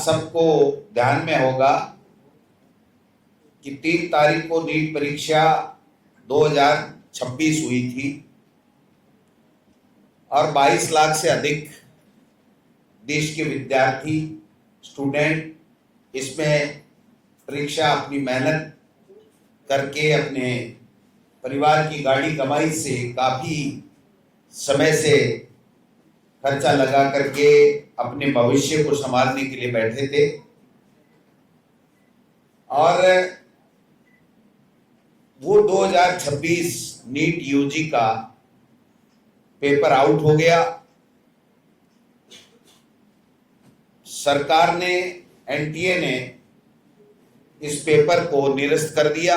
सबको ध्यान में होगा कि 3 तारीख को नीट परीक्षा 2026 हुई थी और 22 लाख से अधिक देश के विद्यार्थी स्टूडेंट इसमें परीक्षा अपनी मेहनत करके अपने परिवार की गाड़ी कमाई से काफ़ी समय से खर्चा लगा करके अपने भविष्य को संभालने के लिए बैठे थे और वो 2026 नीट यूजी का पेपर आउट हो गया। सरकार ने, एनटीए ने इस पेपर को निरस्त कर दिया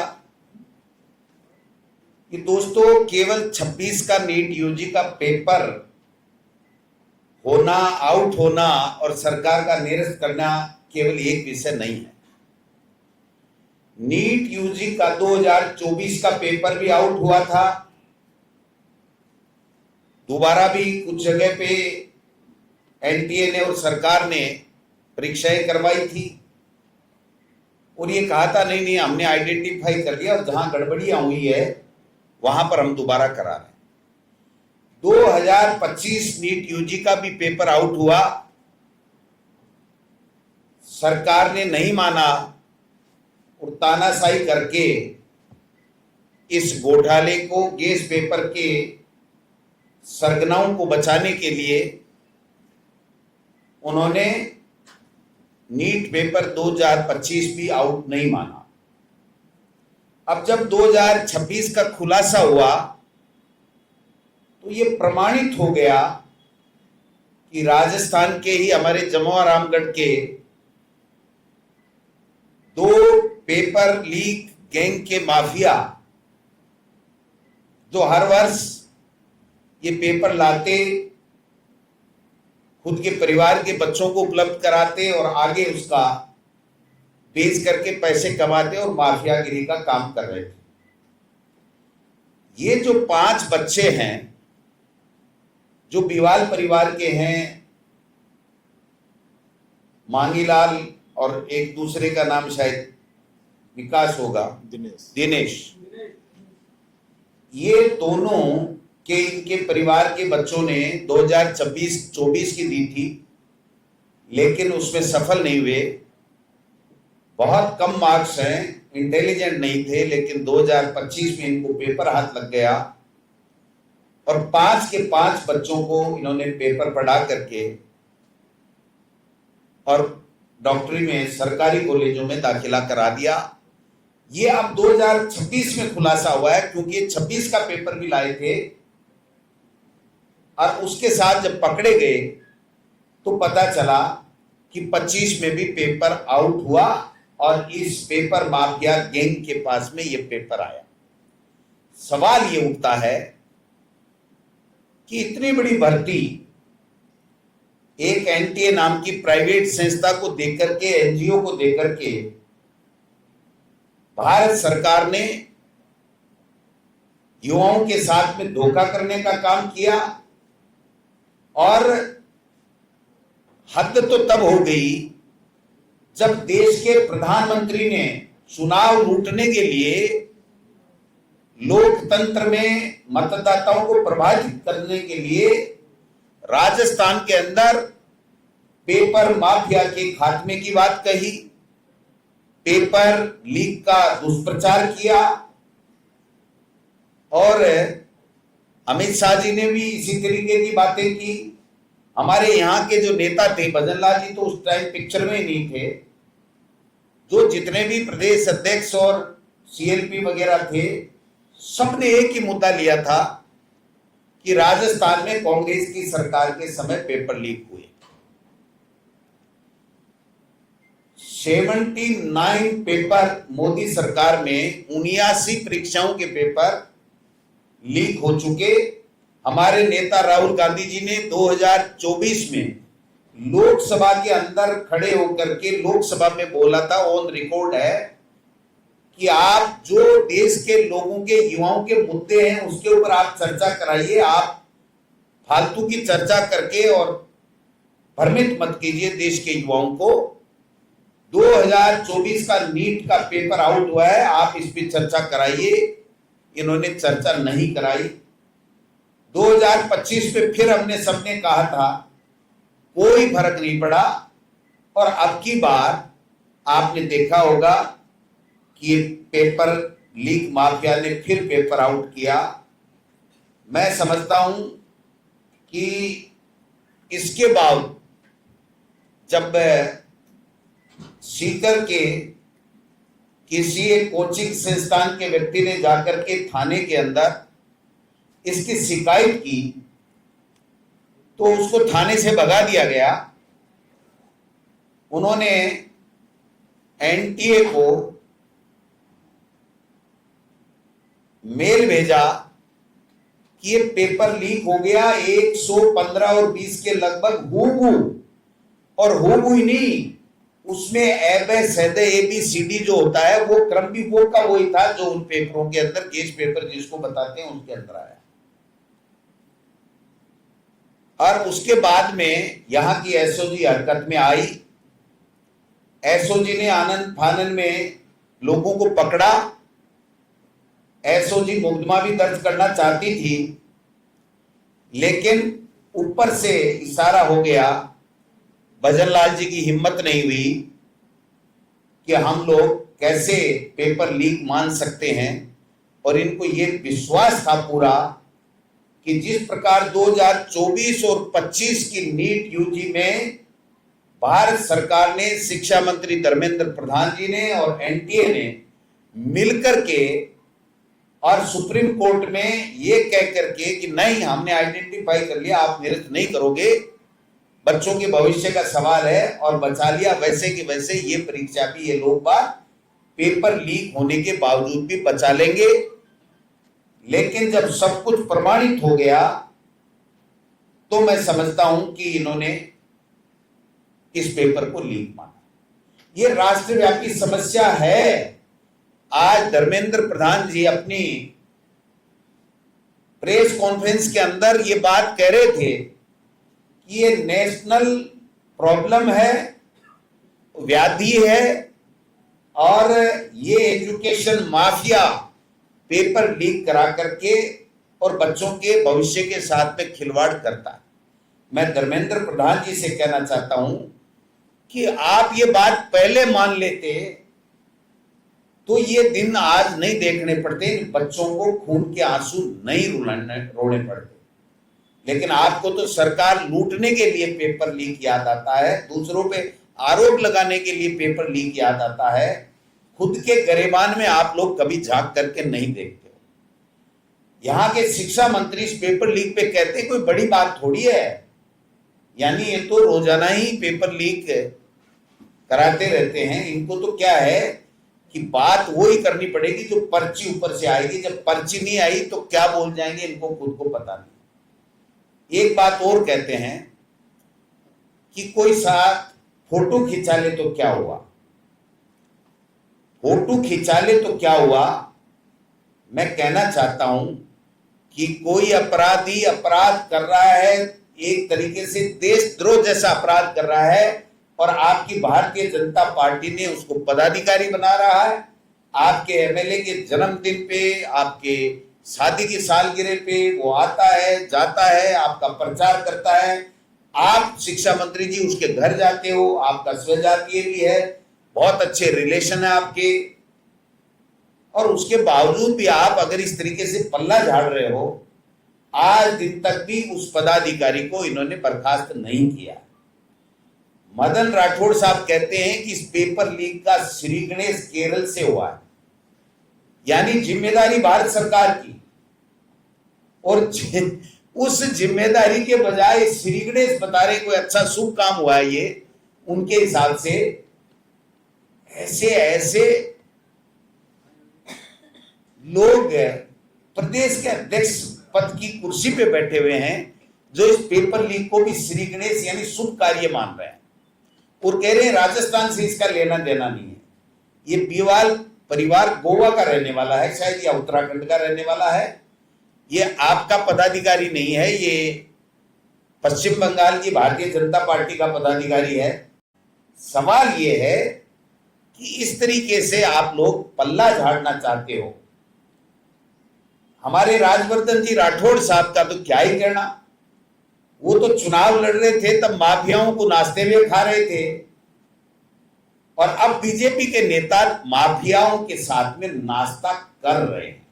कि दोस्तों केवल 26 का नीट यूजी का पेपर होना, आउट होना और सरकार का निरस्त करना केवल एक विषय नहीं है। नीट यूजी का 2024 का पेपर भी आउट हुआ था, दोबारा भी कुछ जगह पे एनटीए ने और सरकार ने परीक्षाएं करवाई थी और ये कहा था नहीं नहीं हमने आइडेंटिफाई कर लिया और जहां गड़बड़ियां हुई है वहां पर हम दोबारा करा रहे हैं। 2025 नीट यूजी का भी पेपर आउट हुआ, सरकार ने नहीं माना और तानाशाही करके इस घोटाले को, गेस पेपर के सरगनाओं को बचाने के लिए उन्होंने नीट पेपर 2025 भी आउट नहीं माना। अब जब 2026 का खुलासा हुआ तो ये प्रमाणित हो गया कि राजस्थान के ही हमारे जमुआ रामगढ़ के 2 पेपर लीक गैंग के माफिया जो हर वर्ष ये पेपर लाते, खुद के परिवार के बच्चों को उपलब्ध कराते और आगे उसका बेच करके पैसे कमाते और माफियागिरी का काम कर रहे थे। ये जो 5 बच्चे हैं जो बिवाल परिवार के हैं, मांगीलाल और एक दूसरे का नाम शायद विकास होगा, दिनेश, ये दोनों के इनके परिवार के बच्चों ने 2024 की दी थी लेकिन उसमें सफल नहीं हुए। बहुत कम मार्क्स हैं, इंटेलिजेंट नहीं थे, लेकिन 2025 में इनको पेपर हाथ लग गया और 5 के 5 बच्चों को इन्होंने पेपर पढ़ा करके और डॉक्टरी में सरकारी कॉलेजों में दाखिला करा दिया। ये अब 2026 में खुलासा हुआ है क्योंकि ये 26 का पेपर भी लाए थे और उसके साथ जब पकड़े गए तो पता चला कि 25 में भी पेपर आउट हुआ और इस पेपर माफिया गैंग के पास में ये पेपर आया। सवाल ये उठता है कि इतनी बड़ी भर्ती एक एनटीए नाम की प्राइवेट संस्था को देकर के, एनजीओ को देकर के भारत सरकार ने युवाओं के साथ में धोखा करने का काम किया और हद तो तब हो गई जब देश के प्रधानमंत्री ने चुनाव लूटने के लिए लोकतंत्र में मतदाताओं को प्रभावित करने के लिए राजस्थान के अंदर पेपर माफिया के खात्मे की बात कही, पेपर लीक का दुष्प्रचार किया और अमित शाह जी ने भी इसी तरीके की बातें की। हमारे यहाँ के जो नेता थे, भजन लाल जी तो उस टाइम पिक्चर में ही नहीं थे, जो जितने भी प्रदेश अध्यक्ष और सीएलपी वगैरह थे, सबने एक ही मुद्दा लिया था कि राजस्थान में कांग्रेस की सरकार के समय पेपर लीक हुए। 79 पेपर मोदी सरकार में 79 परीक्षाओं के पेपर लीक हो चुके। हमारे नेता राहुल गांधी जी ने 2024 में लोकसभा के अंदर खड़े होकर के लोकसभा में बोला था, ऑन रिकॉर्ड है, कि आप जो देश के लोगों के, युवाओं के मुद्दे हैं उसके ऊपर आप चर्चा कराइए, आप फालतू की चर्चा करके और भ्रमित मत कीजिए देश के युवाओं को। 2024 का नीट का पेपर आउट हुआ है, आप इस पे चर्चा कराइए। इन्होंने चर्चा नहीं कराई। 2025 पे फिर हमने सबने कहा था, कोई फर्क नहीं पड़ा। और अब की बार आपने देखा होगा कि पेपर लीक माफिया ने फिर पेपर आउट किया। मैं समझता हूं कि इसके बाद जब सीकर के किसी एक कोचिंग संस्थान के व्यक्ति ने जाकर के थाने के अंदर इसकी शिकायत की, तो उसको थाने से भगा दिया गया। उन्होंने एनटीए को मेल भेजा कि ये पेपर लीक हो गया, 115 और 20 के लगभग हूबहू, और हूबहू ही नहीं, उसमें ABCD जो होता है वो क्रम भी वो का वही था जो उन पेपरों के अंदर, केस पेपर जिसको बताते हैं, उसके अंदर आया। और उसके बाद में यहां की एसओजी हरकत में आई। एसओजी ने आनंद फानन में लोगों को पकड़ा। एसओजी मुकदमा भी दर्ज करना चाहती थी, लेकिन ऊपर से इशारा हो गया, भजनलाल जी की हिम्मत नहीं हुई कि हम लोग कैसे पेपर लीक मान सकते हैं। और इनको ये विश्वास था पूरा कि जिस प्रकार 2024 और 25 की नीट यूजी में भारत सरकार ने, शिक्षा मंत्री धर्मेंद्र प्रधान जी ने और एनटीए ने मिलकर के और सुप्रीम कोर्ट में ये कह करके कि नहीं, हमने आइडेंटिफाई कर लिया, आप निरस्त नहीं करोगे, बच्चों के भविष्य का सवाल है, और बचा लिया। वैसे कि वैसे ये परीक्षा भी ये लोग बार पेपर लीक होने के बावजूद भी बचा लेंगे। लेकिन जब सब कुछ प्रमाणित हो गया तो मैं समझता हूं कि इन्होंने इस पेपर को लीक माना। ये राष्ट्रव्यापी समस्या है। आज धर्मेंद्र प्रधान जी अपनी प्रेस कॉन्फ्रेंस के अंदर ये बात कह रहे थे कि ये नेशनल प्रॉब्लम है, व्याधि है, और ये एजुकेशन माफिया पेपर लीक करा करके और बच्चों के भविष्य के साथ में खिलवाड़ करता है। मैं धर्मेंद्र प्रधान जी से कहना चाहता हूं कि आप ये बात पहले मान लेते तो ये दिन आज नहीं देखने पड़ते, बच्चों को खून के आंसू नहीं रोने पड़ते। लेकिन आपको तो सरकार लूटने के लिए पेपर लीक याद आता है, दूसरों पे आरोप लगाने के लिए पेपर लीक याद आता है। खुद के गरिमान में आप लोग कभी झांक करके नहीं देखते हो। यहाँ के शिक्षा मंत्री इस पेपर लीक पे कहते कोई बड़ी बात थोड़ी है, यानी ये तो रोजाना ही पेपर लीक कराते रहते हैं। इनको तो क्या है कि बात वो ही करनी पड़ेगी जो पर्ची ऊपर से आएगी। जब पर्ची नहीं आई तो क्या बोल जाएंगे, इनको खुद को पता नहीं। एक बात और कहते हैं कि कोई साथ फोटो खिंचा ले तो क्या हुआ, फोटो खिंचा ले तो क्या हुआ। मैं कहना चाहता हूं कि कोई अपराधी अपराध कर रहा है, एक तरीके से देशद्रोह जैसा अपराध कर रहा है, और आपकी भारतीय जनता पार्टी ने उसको पदाधिकारी बना रहा है। आपके एमएलए के जन्मदिन पे, आपके शादी की सालगिरह पे वो आता है, जाता है, आपका प्रचार करता है। आप शिक्षा मंत्री जी उसके घर जाते हो, आपका स्वजातीय भी है, बहुत अच्छे रिलेशन है आपके, और उसके बावजूद भी आप अगर इस तरीके से पल्ला झाड़ रहे हो, आज दिन तक भी उस पदाधिकारी को इन्होंने बर्खास्त नहीं किया। मदन राठौड़ साहब कहते हैं कि इस पेपर लीक का श्री गणेश केरल से हुआ है, यानी जिम्मेदारी भारत सरकार की, और उस जिम्मेदारी के बजाय श्री गणेश बता रहे कोई अच्छा शुभ काम हुआ है ये उनके हिसाब से। ऐसे ऐसे लोग प्रदेश के अध्यक्ष पद की कुर्सी पे बैठे हुए हैं जो इस पेपर लीक को भी श्री गणेश यानी शुभ कार्य मान रहे हैं, और कह रहे हैं राजस्थान से इसका लेना देना नहीं है। ये बीवाल परिवार गोवा का रहने वाला है शायद, या उत्तराखंड का रहने वाला है। ये आपका पदाधिकारी नहीं है, ये पश्चिम बंगाल की भारतीय जनता पार्टी का पदाधिकारी है। सवाल ये है कि इस तरीके से आप लोग पल्ला झाड़ना चाहते हो। हमारे राजवर्धन जी राठौड़ साहब का तो क्या ही कहना, वो तो चुनाव लड़ रहे थे तब माफियाओं को नाश्ते हुए खा रहे थे, और अब बीजेपी के नेता माफियाओं के साथ में नाश्ता कर रहे हैं।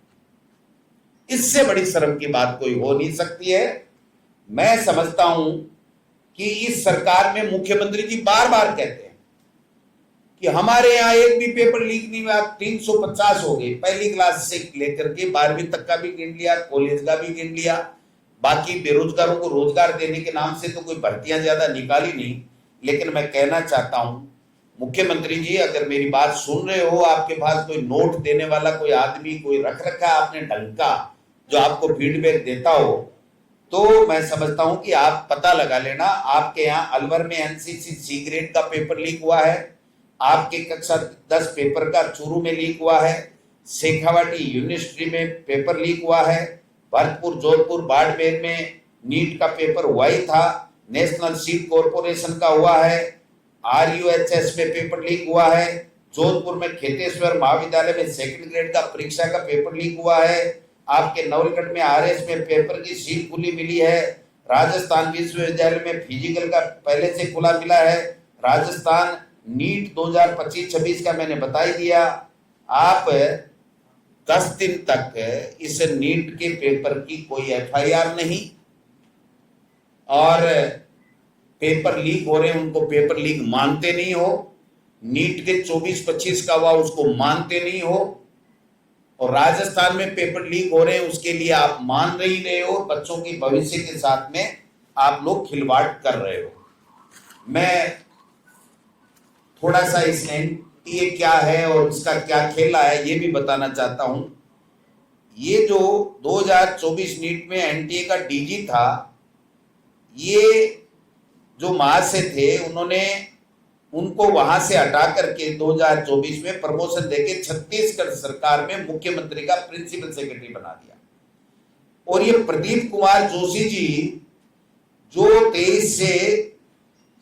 इससे बड़ी शर्म की बात कोई हो नहीं सकती है। मैं समझता हूं कि इस सरकार में मुख्यमंत्री जी बार बार कहते हैं कि हमारे यहां एक भी पेपर लीक नहीं हुआ। 350 हो गए, पहली क्लास से लेकर के 12वीं तक का भी गिन लिया, कॉलेज का भी गिन लिया। बाकी बेरोजगारों को रोजगार देने के नाम से तो कोई भर्तियां ज्यादा निकाली नहीं। लेकिन मैं कहना चाहता हूं मुख्यमंत्री जी, अगर मेरी बात सुन रहे हो, आपके पास कोई नोट देने वाला कोई आदमी कोई रख रखा है आपने ढंग का, जो आपको फीडबैक देता हो, तो मैं समझता हूं कि आप पता लगा लेना। आपके यहाँ अलवर में एनसीसी सी ग्रेड का पेपर लीक हुआ है, आपके कक्षा 10 पेपर का चूरू में लीक हुआ है, शेखावाटी यूनिवर्सिटी में पेपर लीक हुआ है, भरतपुर जोधपुर बाड़मेर में नीट का पेपर हुआ ही था, नेशनल सीड कॉरपोरेशन का हुआ है, RUHS में पेपर लीक हुआ है, जोधपुर में खेतेश्वर महाविद्यालय में सेकंड ग्रेड का परीक्षा का पेपर लीक हुआ है, आपके नवलगढ़ में RS में पेपर की सील खुली मिली है, राजस्थान विश्वविद्यालय में फिजिकल का पहले से खुला मिला है, राजस्थान नीट 2025-26 का मैंने बता ही दिया। आप 10 दिन तक इस नीट के पेपर की कोई FIR नहीं, और पेपर लीक हो रहे हैं उनको पेपर लीक मानते नहीं हो, नीट के 24-25 का हुआ उसको मानते नहीं हो, और राजस्थान में पेपर लीक हो रहे हैं उसके लिए आप मान नहीं रहे हो। बच्चों के भविष्य के साथ में आप लोग खिलवाड़ कर रहे हो। मैं थोड़ा सा इस NTA क्या है और इसका क्या खेला है ये भी बताना चाहता हूं। ये जो 2024 नीट में NTA का DG था, ये जो महाशय थे उन्होंने उनको वहां से हटा करके 2024 में प्रमोशन देके छत्तीसगढ़ सरकार में मुख्यमंत्री का प्रिंसिपल सेक्रेटरी बना दिया। और ये प्रदीप कुमार जोशी जी जो 23 से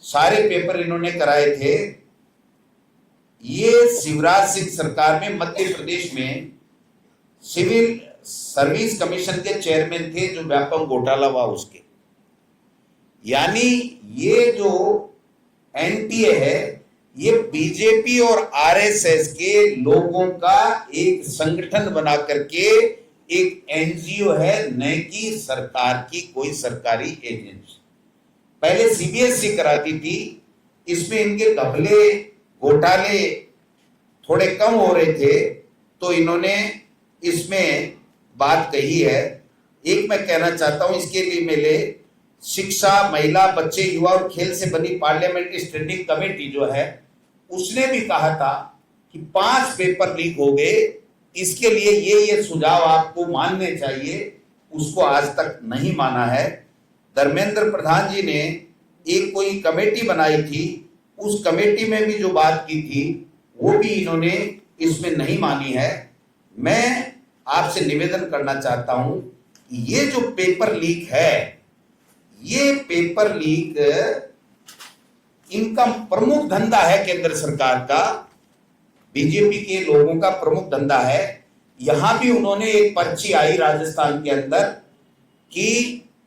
सारे पेपर इन्होंने कराए थे, ये शिवराज सिंह सरकार में मध्य प्रदेश में सिविल सर्विस कमीशन के चेयरमैन थे, जो व्यापक घोटाला हुआ उसके। यानी ये जो NTA है ये बीजेपी और RSS के लोगों का एक संगठन बना करके एक NGO है, न कि सरकार की कोई सरकारी एजेंसी। पहले CBSE कराती थी, इसमें इनके घपले घोटाले थोड़े कम हो रहे थे तो इन्होंने इसमें बात कही है। एक मैं कहना चाहता हूं, इसके लिए मेरे शिक्षा, महिला, बच्चे, युवा और खेल से बनी पार्लियामेंट्री स्टैंडिंग कमेटी जो है उसने भी कहा था कि 5 पेपर लीक हो गए, इसके लिए ये सुझाव आपको मानने चाहिए, उसको आज तक नहीं माना है। धर्मेंद्र प्रधान जी ने एक कोई कमेटी बनाई थी, उस कमेटी में भी जो बात की थी वो भी इन्होंने इसमें नहीं मानी है। मैं आपसे निवेदन करना चाहता हूं कि ये जो पेपर लीक है, ये पेपर लीक इनका प्रमुख धंधा है, केंद्र सरकार का, बीजेपी के लोगों का प्रमुख धंधा है। यहां भी उन्होंने एक पर्ची आई राजस्थान के अंदर कि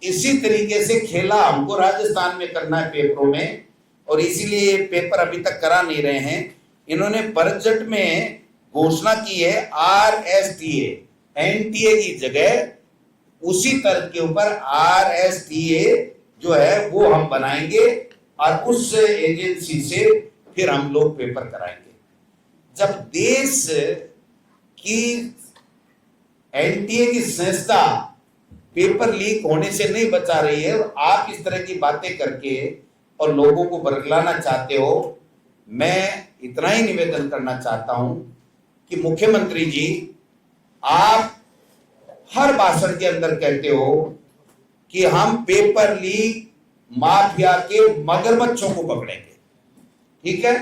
इसी तरीके से खेला हमको राजस्थान में करना है पेपरों में, और इसीलिए पेपर अभी तक करा नहीं रहे हैं। इन्होंने बजट में घोषणा की है RSTA, NTA की जगह उसी तरह के ऊपर RSTA जो है वो हम बनाएंगे और उस एजेंसी से फिर हम लोग पेपर कराएंगे। जब देश की NTA की संस्था पेपर लीक होने से नहीं बचा रही है और आप इस तरह की बातें करके और लोगों को बरगलाना चाहते हो, मैं इतना ही निवेदन करना चाहता हूं कि मुख्यमंत्री जी, आप हर भाषण के अंदर कहते हो कि हम पेपर लीक माफिया के मगरमच्छों को पकड़ेंगे, ठीक है।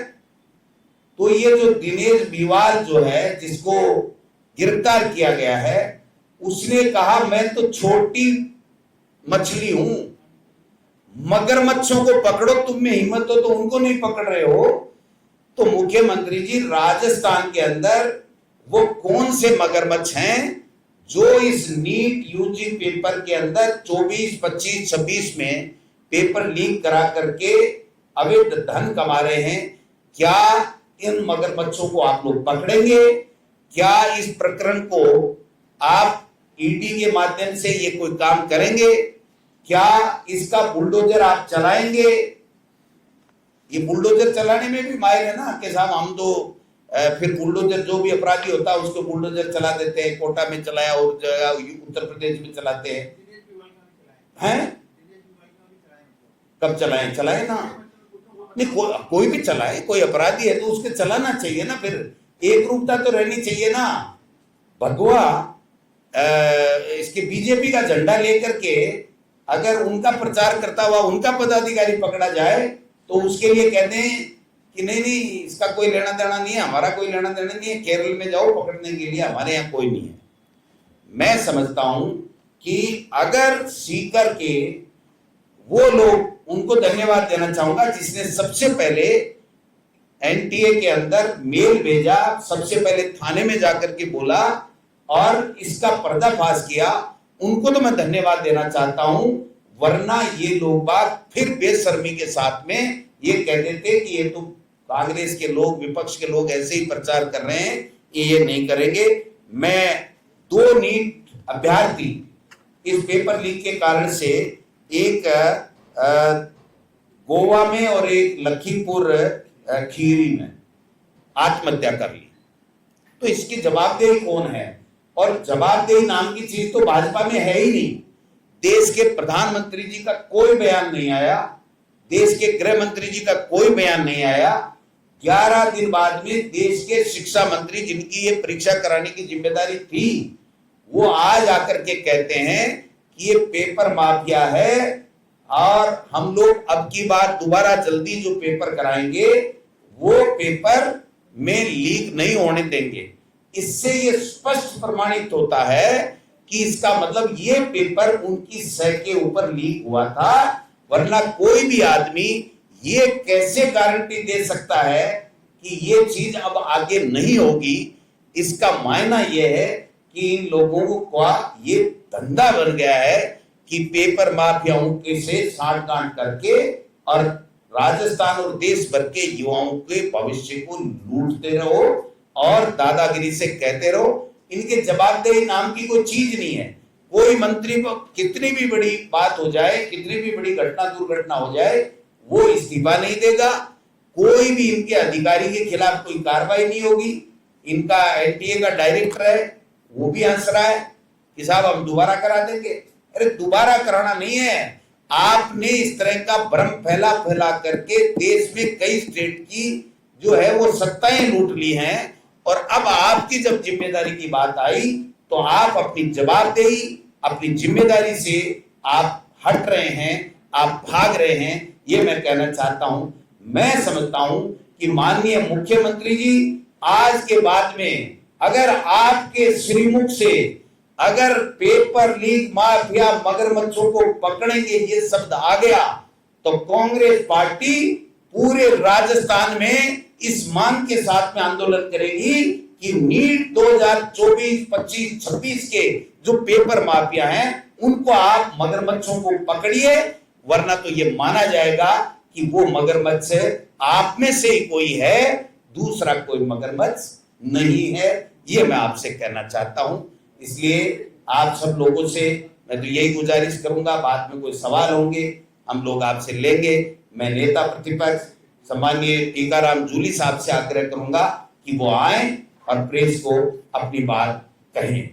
तो ये जो दिनेश बिवाल जो है जिसको गिरफ्तार किया गया है, उसने कहा मैं तो छोटी मछली हूं, मगरमच्छों को पकड़ो, तुम में हिम्मत हो तो उनको नहीं पकड़ रहे हो। तो तो मुख्यमंत्री जी राजस्थान के अंदर वो कौन से मगरमच्छ हैं जो इस नीट यूजी पेपर के अंदर 24, 25, 26 में पेपर लीक करा करके अवैध धन कमा रहे हैं? क्या इन मगरमच्छों को आप लोग पकड़ेंगे? क्या इस प्रकरण को आप ईडी के माध्यम से ये कोई काम करेंगे? क्या इसका बुलडोजर आप चलाएंगे? ये बुलडोजर चलाने में भी माहिर है ना कि साहब हम तो फिर बुलडोजर जो भी अपराधी होता है उसको बुलडोजर चला देते हैं, कोटा में चलाया और उत्तर प्रदेश में चलाते हैं। कब चलाए? चलाए ना, नहीं कोई भी चलाए, कोई अपराधी है तो उसके चलाना चाहिए ना, फिर एक रूपता तो रहनी चाहिए ना। भगवा इसके बीजेपी का झंडा लेकर के अगर उनका प्रचार करता हुआ उनका पदाधिकारी पकड़ा जाए तो उसके लिए कहते हैं कि नहीं नहीं इसका कोई लेना देना नहीं है, हमारा कोई लेना देना नहीं है, केरल में जाओ पकड़ने के लिए, हमारे यहाँ कोई नहीं है। मैं समझता हूं कि अगर सीकर के वो लोग, उनको धन्यवाद देना चाहूंगा जिसने सबसे पहले एनटीए के अंदर मेल भेजा, सबसे पहले थाने में जाकर के बोला और इसका पर्दाफाश किया, उनको तो मैं धन्यवाद देना चाहता हूं। वरना ये लोग बात फिर बेशर्मी के साथ में ये कह देते कि ये तो कांग्रेस के लोग, विपक्ष के लोग ऐसे ही प्रचार कर रहे हैं, ये नहीं करेंगे। मैं 2 नीट अभ्यर्थी इस पेपर लीक के कारण से, एक गोवा में और एक लखीमपुर खीरी में आत्महत्या कर ली, तो इसकी जवाबदेही कौन है? और जवाबदेही नाम की चीज तो भाजपा में है ही नहीं। देश के प्रधानमंत्री जी का कोई बयान नहीं आया, देश के गृह मंत्री जी का कोई बयान नहीं आया। 11 दिन बाद में देश के शिक्षा मंत्री जिनकी ये परीक्षा कराने की जिम्मेदारी थी, वो आज आकर के कहते हैं कि ये पेपर माफिया है और हम लोग अब की बार दोबारा जल्दी जो पेपर कराएंगे वो पेपर में लीक नहीं होने देंगे। इससे ये स्पष्ट प्रमाणित होता है कि इसका मतलब ये पेपर उनकी सह के ऊपर लीक हुआ था। वरना कोई भी आदमी ये कैसे गारंटी दे सकता है कि ये चीज अब आगे नहीं होगी? इसका मायना ये है कि इन लोगों का ये धंधा बन गया है कि पेपर माफियाओं के से साठगांठ करके और राजस्थान और देश भर के युवाओं के भविष्य को लूटते रहो और दादागिरी से कहते रहो। इनके जवाबदेही नाम की कोई चीज नहीं है। कोई मंत्री को कितनी भी बड़ी बात हो जाए, कितनी भी बड़ी घटना दुर्घटना हो जाए, वो इस्तीफा नहीं देगा। कोई भी इनके अधिकारी के खिलाफ कोई कार्रवाई नहीं होगी। इनका एनटीए का डायरेक्टर है, वो भी हंस रहा है कि साहब हम दोबारा करा देंगे। अरे दोबारा कराना नहीं है, आपने इस तरह का भ्रम फैला फैला करके देश में कई स्टेट की जो है वो सत्ताएं लूट ली हैं और अब आपकी जब जिम्मेदारी की बात आई तो आप अपनी जवाबदेही, अपनी जिम्मेदारी से आप हट रहे हैं, आप भाग रहे हैं। ये मैं कहना चाहता हूं। मैं समझता हूं कि माननीय मुख्यमंत्री जी आज के बाद में अगर आपके श्रीमुख से अगर पेपर लीक माफिया मगरमच्छों को पकड़ेंगे ये शब्द आ गया तो कांग्रेस पार्टी पूरे राजस्थान में इस मांग के साथ में आंदोलन करेगी कि नीट 2024, 25, 26 के जो पेपर माफिया हैं उनको आप मगरमच्छों को पकड़िए, वरना तो ये माना जाएगा कि वो मगरमच्छ आप में से ही कोई है, दूसरा कोई मगरमच्छ नहीं है। ये मैं आपसे कहना चाहता हूं। इसलिए आप सब लोगों से मैं तो यही गुजारिश करूंगा, बाद में कोई सवाल होंगे हम लोग आपसे लेंगे। मैं नेता प्रतिपक्ष सम्माननीय टीकाराम जूली साहब से आग्रह करूंगा कि वो आए और प्रेस को अपनी बात कहें।